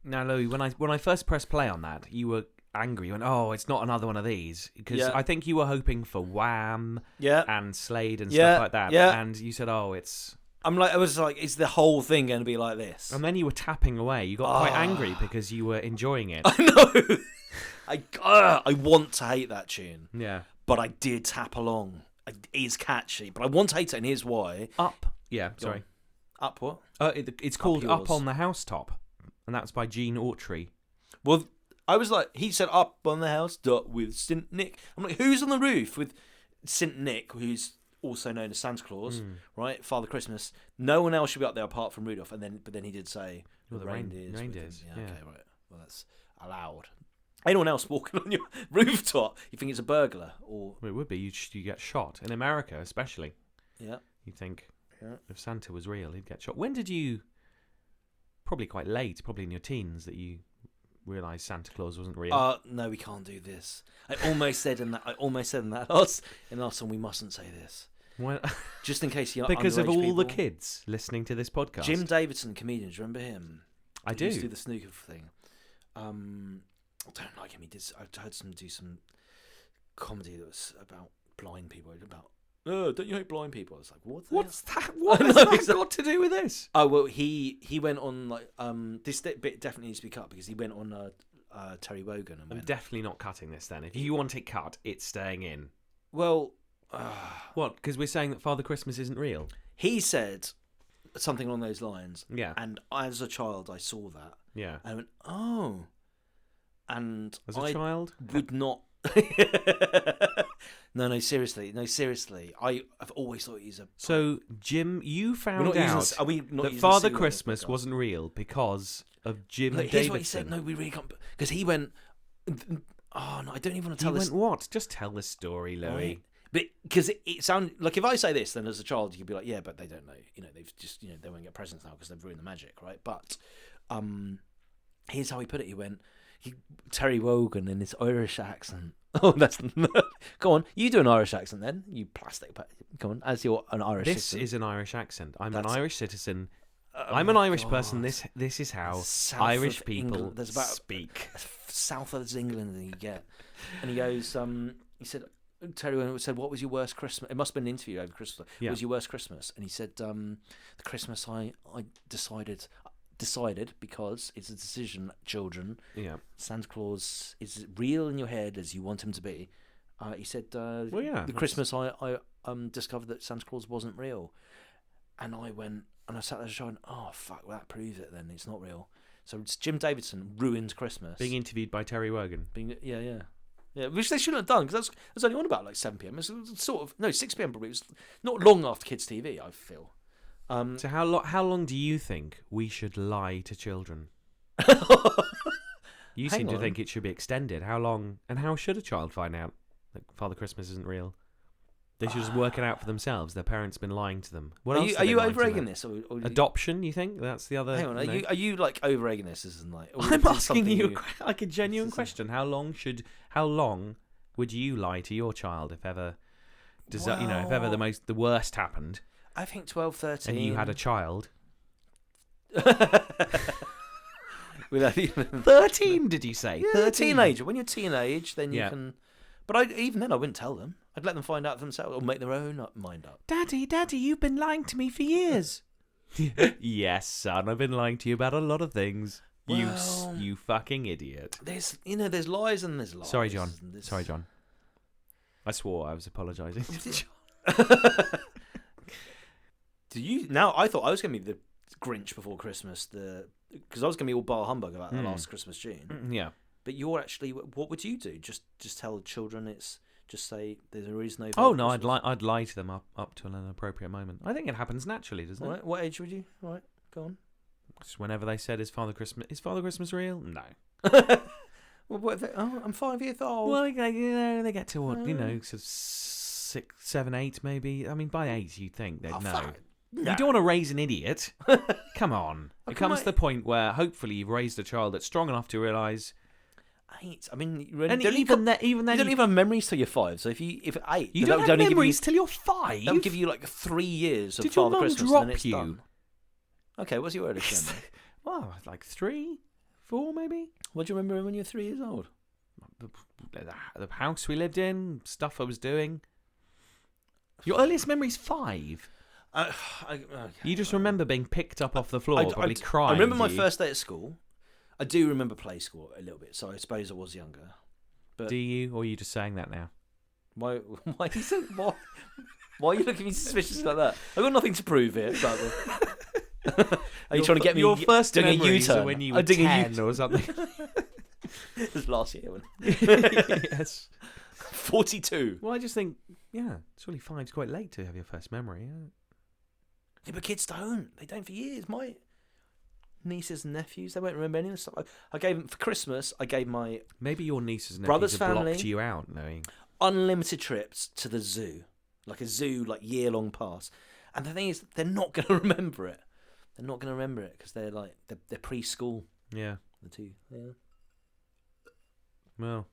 Now, Louis, when I first pressed play on that, you were angry. You went, "Oh, it's not another one of these," because I think you were hoping for Wham, and Slade and stuff like that. Yeah. And you said, "Oh, it's." I was like, "Is the whole thing going to be like this?" And then you were tapping away. You got quite angry because you were enjoying it. I know. I want to hate that tune. Yeah. But I did tap along. It is catchy, but I want to hate it, and here's why. Up. Yeah. Sorry. Up what? It's called Up on the Housetop, and that's by Gene Autry. Well, I was like, he said Up on the Housetop with St. Nick. I'm like, who's on the roof with St. Nick, who's also known as Santa Claus, right? Father Christmas. No one else should be up there apart from Rudolph. But then he did say the reindeers. Yeah. Okay, right. Well, that's allowed. Anyone else walking on your rooftop, you think it's a burglar? Or Well, it would be. You get shot. In America, especially. Yeah. You think if Santa was real, he'd get shot. When did you... Probably quite late, probably in your teens, that you realised Santa Claus wasn't real. No, we can't do this. I almost said in that last one, we mustn't say this. Well, just in case you're because of all people. the kids listening to this podcast. Jim Davidson, comedian, do you remember him? I do. He used to do the snooker thing. I don't like him. I heard him do some comedy that was about blind people. About don't you hate blind people? I was like, what's that? What has that got to do with this? Oh well, he went on like this bit definitely needs to be cut because he went on Terry Wogan. And I'm definitely not cutting this. Then, if you want it cut, it's staying in. Well, what? Because we're saying that Father Christmas isn't real. He said something along those lines. Yeah. And as a child, I saw that. Yeah. And I went, oh. And as a child, would not. No, seriously. I've always thought he's a. So, Jim, you found out that Father Christmas wasn't real because of Jim Davidson. Here's what he said. No, we really can't. Because he went. Oh no, I don't even want to tell this. He went what? Just tell the story, Louis. Right. But because it sounds like if I say this, then as a child you could be like, yeah, but they don't know. They've just they won't get presents now because they've ruined the magic, right? But here's how he put it. He went. Terry Wogan in his Irish accent. Oh, that's go on. You do an Irish accent then. You plastic. Come on, as you're an Irish. This citizen. is an Irish accent. I'm an Irish citizen. I'm an Irish person. This is how Irish people speak. South of England than you get. And he goes. He said. Terry Wogan said, "What was your worst Christmas?" It must have been an interview over Christmas. Yeah. What was your worst Christmas? And he said, "The Christmas I decided because it's a decision, children. Yeah, Santa Claus is real in your head as you want him to be." He said, the Christmas I discovered that Santa Claus wasn't real, and I went and I sat there and oh fuck, well, that proves it. Then it's not real. So it's Jim Davidson ruined Christmas. Being interviewed by Terry Wogan. Yeah, which they shouldn't have done because that's only on about like 7 p.m. It's sort of 6 p.m. probably. It was not long after kids' TV. I feel. So how long do you think we should lie to children? You seem to think it should be extended. How long and how should a child find out that Father Christmas isn't real? They should just work it out for themselves. Their parents have been lying to them. What else are you over-egging this? Or adoption, you think? That's the other... Hang on, are you like over-egging this? I'm asking you like a genuine question. How long would you lie to your child if ever... if ever the worst happened? I think 12, 13. And you had a child. 13, did you say? Yeah, 13. Teenager. When you're a teenage, then you can... But even then, I wouldn't tell them. I'd let them find out for themselves or make their own mind up. Daddy, you've been lying to me for years. Yes, son, I've been lying to you about a lot of things. Well, you fucking idiot. There's lies and there's lies. Sorry, John. I swore I was apologising. Now I thought I was going to be the Grinch before Christmas, because I was going to be all bar humbug about the last Christmas tune. Yeah. But you're actually, what would you do? Just tell children just say there's a reason. Oh no, I'd lie to them up to an appropriate moment. I think it happens naturally, doesn't it? What age would you? All right, go on. Just whenever they said, "Is Father Christmas real?" No. Well, what if I'm 5 years old. Well, they get to what, sort of 6, 7, 8 maybe. I mean, by 8 you'd think they'd know. No. You don't want to raise an idiot. Come on. It comes to the point where hopefully you've raised a child that's strong enough to realise. 8. I mean, even then, you don't even have memories till you're 5. So if 8, you don't have memories till you're 5. They'll give you like 3 years of Did Father your mum Christmas, drop and then it's you? done. Okay, what's your earliest memory? Well, like 3, 4 maybe. What do you remember when you were 3 years old? The house we lived in, stuff I was doing. Your earliest memory's 5. You just remember being picked up off the floor, probably crying. I remember my first day at school. I do remember play school a little bit, so I suppose I was younger. But do you, or are you just saying that now? Why are you looking at me suspicious like that? I've got nothing to prove here. Are you trying to get me? Your first doing a memories U-turn? are when you were 10 or something. It was last year. Yes. 42. Well, I just think, surely 5's quite late to have your first memory. Yeah, but kids don't. They don't for years. My nieces and nephews, they won't remember any of the stuff. I gave them for Christmas. I gave my maybe your nieces and nephews brother's have family blocked you out, knowing unlimited trips to the zoo, like a zoo, like year-long pass. And the thing is, they're not going to remember it. They're not going to remember it because they're preschool. Yeah. The two. Yeah. Well.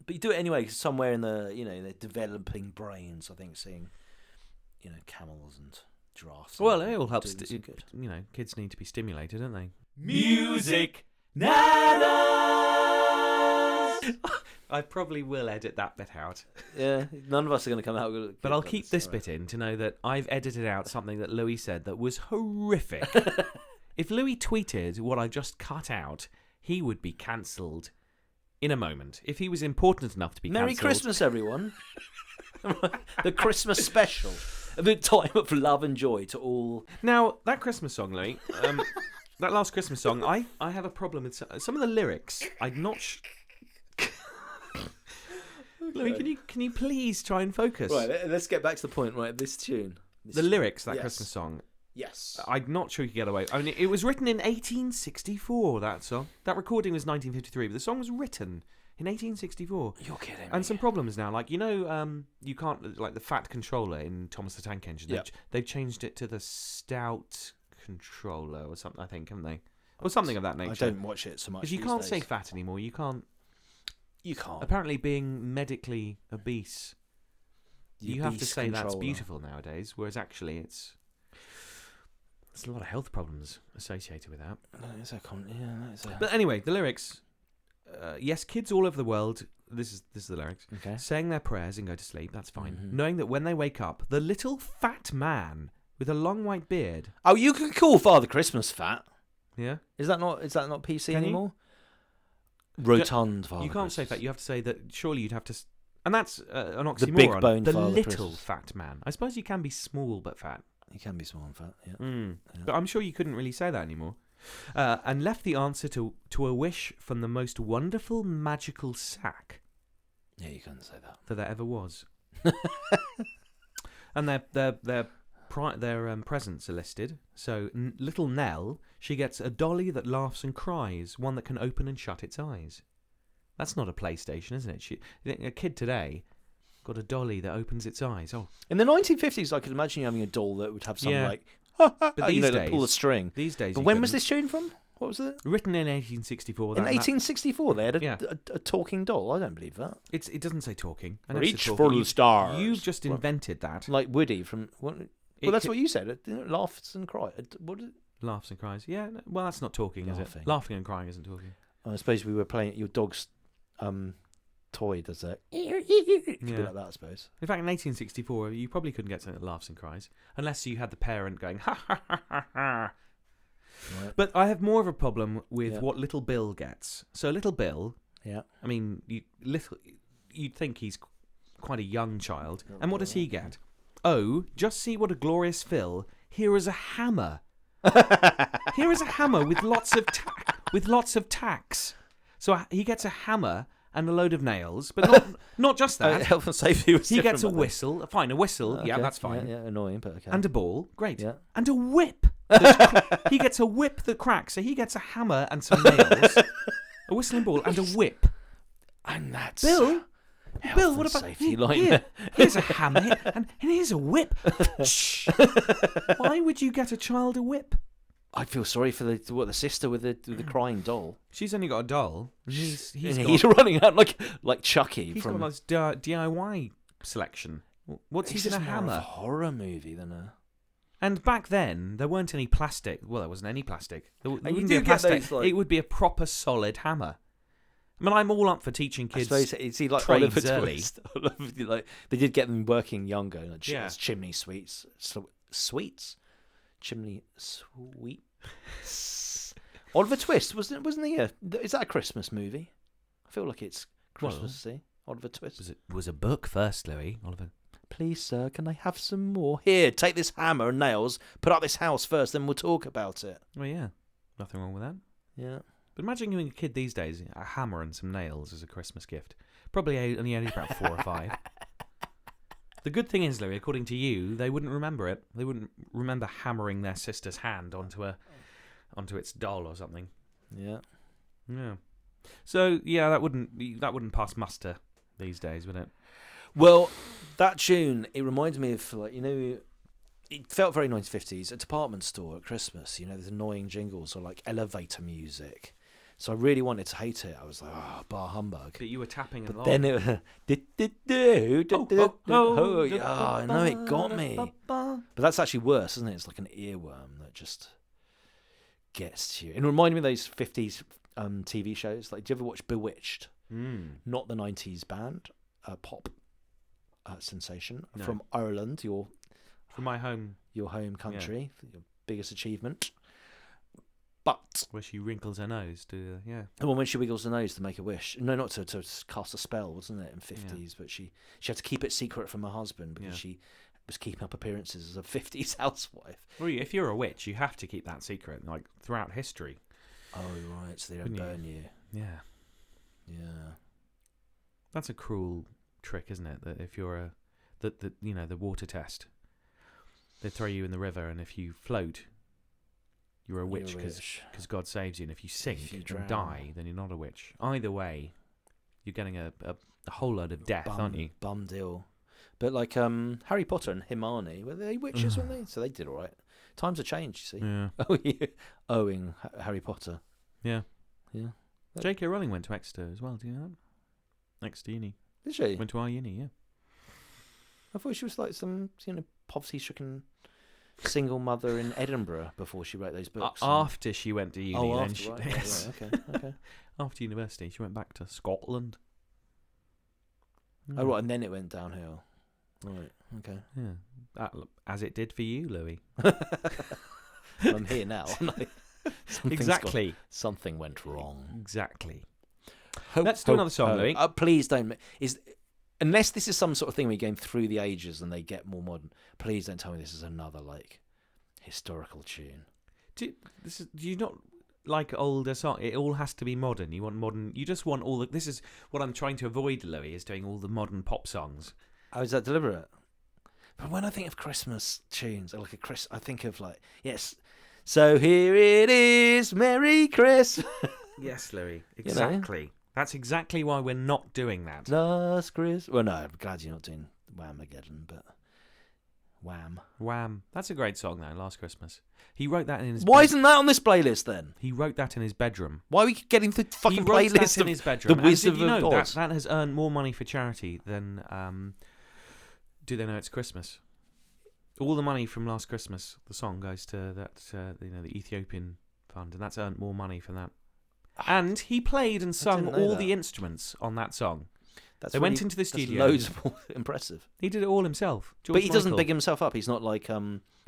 But you do it anyway, somewhere in the their developing brains. I think seeing, camels and giraffes. Well, it all helps. Kids need to be stimulated, don't they? Music Natters. I probably will edit that bit out. Yeah, none of us are going to come out with. But I'll keep this bit in to know that I've edited out something that Louis said that was horrific. If Louis tweeted what I just cut out, he would be cancelled in a moment. If he was important enough to be cancelled. Merry Christmas, everyone. The Christmas special. The time of love and joy to all. Now, that Christmas song, Louis, that last Christmas song, I have a problem with some of the lyrics. I'm not... Louis, can you please try and focus? Right, let's get back to the point. Right, this tune. The lyrics, that Christmas song. Yes. I'm not sure you could get away. I mean, it was written in 1864, that song. That recording was 1953, but the song was written in 1864. You're kidding me. And some problems now. Like, you can't, like the Fat Controller in Thomas the Tank Engine. Yep. They've changed it to the Stout Controller or something, I think, haven't they? Or something of that nature. I don't watch it so much. Because you can't say fat anymore. You can't. Apparently, being medically obese, you have to say that's beautiful nowadays, whereas actually there's a lot of health problems associated with that. But anyway, the lyrics. Yes, kids all over the world. This is the lyrics. Okay. Saying their prayers and go to sleep. That's fine. Mm-hmm. Knowing that when they wake up, the little fat man with a long white beard. Oh, you can call Father Christmas fat. Yeah. Is that not PC anymore? Rotund Father. You can't say fat. You have to say that. Surely you'd have to. And that's an oxymoron. The big boned the Father little Christmas. fat man. I suppose you can be small but fat. You can be small and fat. Yeah. Yeah. But I'm sure you couldn't really say that anymore. And left the answer to a wish from the most wonderful magical sack. Yeah, you couldn't say that. That there ever was. And their presents are listed. So little Nell, she gets a dolly that laughs and cries, one that can open and shut its eyes. That's not a PlayStation, isn't it? A kid today got a dolly that opens its eyes. Oh, in the 1950s, I could imagine you having a doll that would have something like. But these days, pull the string. These days, but when was this tune from? What was it? Written in 1864. In 1864, they had a talking doll. I don't believe that. It doesn't say talking. Reach for the stars. You've just invented that. Like Woody from. Well, that's what you said. Laughs and cries. What is it? Laughs and cries. Yeah. Well, that's not talking, is it? Laughing and crying isn't talking. I suppose we were playing your dog's toy. Does that? It could be like that, I suppose. In fact, in 1864, you probably couldn't get something that laughs and cries unless you had the parent going ha ha ha ha ha. Right. But I have more of a problem with what little Bill gets. So little Bill. Yeah. I mean, you'd think he's quite a young child, and what does he get? Oh, just see what a glorious fill. Here is a hammer. Here is a hammer with lots of tacks. So he gets a hammer and a load of nails, but not just that. Health and safety was He gets a whistle. Fine, a whistle. Okay. Yeah, that's fine. Yeah, annoying, but okay. And a ball. Great. Yeah. And a whip. He gets a whip that cracks. So he gets a hammer and some nails, a whistle and ball, and a whip. And that's Bill, what about safety here's a hammer and here's a whip. Why would you get a child a whip? I feel sorry for the sister with the crying doll. She's only got a doll. He's running out like Chucky. He's got a nice DIY selection. What's he gonna hammer? More of a horror movie than a. And back then, there weren't any plastic. Well, there wasn't any plastic. There you wouldn't do be a get plastic. those, like- It would be a proper solid hammer. I mean, I'm all up for teaching I kids. suppose it's like trades Oliver early. Twist. Like they did get them working younger, like Yeah. as chimney sweets, chimney sweet. Oliver Twist wasn't he? Is that a Christmas movie? I feel like it's Christmassy. Oliver Twist Was a book first, Louis. Oliver. Please, sir, can I have some more? Here, take this hammer and nails. Put up this house first, then we'll talk about it. Well, yeah, nothing wrong with that. Yeah. But imagine giving a kid these days a hammer and some nails as a Christmas gift. Probably only about 4 or 5. The good thing is, Louis, according to you, they wouldn't remember it. They wouldn't remember hammering their sister's hand onto its doll or something. Yeah. Yeah. So yeah, that wouldn't pass muster these days, would it? Well, that tune, it reminds me of, like, it felt very 1950s. A department store at Christmas, there's annoying jingles or like elevator music. So I really wanted to hate it. I was like, bar humbug. But you were tapping But along. then it I know, it got me. But that's actually worse, isn't it? It's like an earworm that just gets to you. It reminded me of those 50s TV shows. Like, do you ever watch Bewitched? Not the 90s band, pop sensation from Ireland, From my home, your home country, your biggest achievement. But where she wrinkles her nose to well, when she wiggles her nose to make a wish, no, not to cast a spell, wasn't it, in 50s? But she had to keep it secret from her husband because she was keeping up appearances as a 50s housewife. Well, if you're a witch, you have to keep that secret, like throughout history. Oh right, so they don't burn you. Yeah. That's a cruel trick, isn't it? That if you're the water test, they throw you in the river, and if you float, you're a witch because God saves you, and if you sink and die, then you're not a witch. Either way, you're getting a whole load of death, aren't you? Bum deal. But like Harry Potter and Hermione, were they witches, weren't they? So they did all right. Times have changed, you see. Yeah. Owing Harry Potter. Yeah. Yeah. J.K. Rowling went to Exeter as well. Do you know that? Exeter Uni. Did she? Went to our uni, yeah. I thought she was like some poverty-stricken single mother in Edinburgh before she wrote those books. After she went to uni. Oh, then after, right. Yes. Okay. After university, she went back to Scotland. Oh, right, and then it went downhill. Right, okay. Yeah. As it did for you, Louis. Well, I'm here now, aren't I? Exactly. Something went wrong. Exactly. Let's do another song, Louis. Please don't. Unless this is some sort of thing where you're going through the ages and they get more modern, please don't tell me this is another, like, historical tune. Do you not like older songs? It all has to be modern. You want modern. You just want all the. This is what I'm trying to avoid, Louis, is doing all the modern pop songs. Oh, is that deliberate? But when I think of Christmas tunes, I think of like, yes, so here it is, Merry Christmas. Yes, Louis. Exactly. That's exactly why we're not doing that. Last Christmas. Well, no, I'm glad you're not doing Whamageddon, but Wham. That's a great song, though. Last Christmas. He wrote that in his. Why isn't that on this playlist then? He wrote that in his bedroom. Why are we getting the fucking he wrote playlist that in his bedroom? The Wizard of Oz? That has earned more money for charity than Do They Know It's Christmas? All the money from Last Christmas, the song, goes to that the Ethiopian fund, and that's earned more money for that. And he played and sung all the instruments on that song. They went into the studio. Loads more impressive. He did it all himself. But he doesn't big himself up. He's not like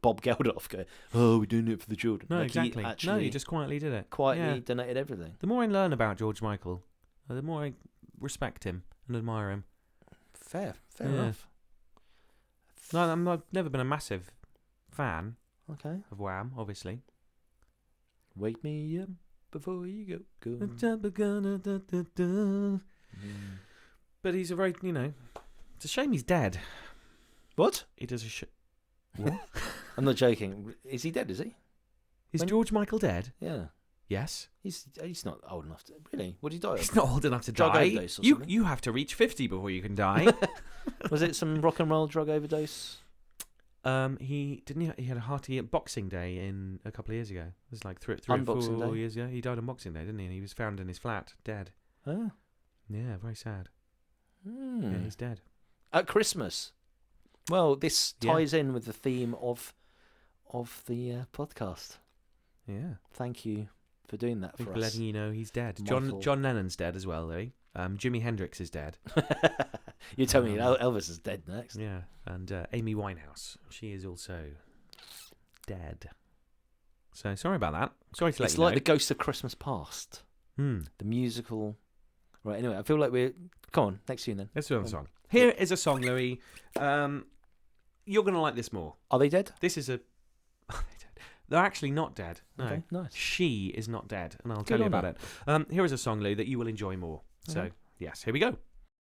Bob Geldof going, "Oh, we're doing it for the children." No, like exactly. He just quietly did it. Quietly donated everything. The more I learn about George Michael, the more I respect him and admire him. Fair enough. No, I've never been a massive fan of Wham, obviously. Wake me up before you go. But he's a very, it's a shame he's dead. What? He does what? I'm not joking. Is he dead, is he? Is George Michael dead? Yeah. Yes. He's not old enough to... Really? What did he die of? He's not old enough to drug die. Overdose or something? You have to reach 50 before you can die. Was it some rock and roll drug overdose? He had a hearty Boxing Day in a couple of years ago. It was like three or 4 years ago. He died on Boxing Day, didn't he? And he was found in his flat, dead. Oh. Yeah, very sad. Yeah, he's dead. At Christmas. Well, this ties in with the theme of of the podcast. Yeah. Thank you for doing that for us. letting you know he's dead. Michael. John Lennon's dead as well, Louis. Jimi Hendrix is dead. You tell me Elvis is dead next. Yeah, and Amy Winehouse, she is also dead. So sorry about that. Sorry to let you know. It's like the Ghost of Christmas Past, the musical. Right. Anyway, I feel like we're. Come on, next tune then. Let's do a song. Here is a song, Louis. You're gonna like this more. Are they dead? This is a. They're actually not dead. No, Okay, nice. She is not dead, and I'll tell you about it. Here is a song, Lou, that you will enjoy more. So yes, here we go.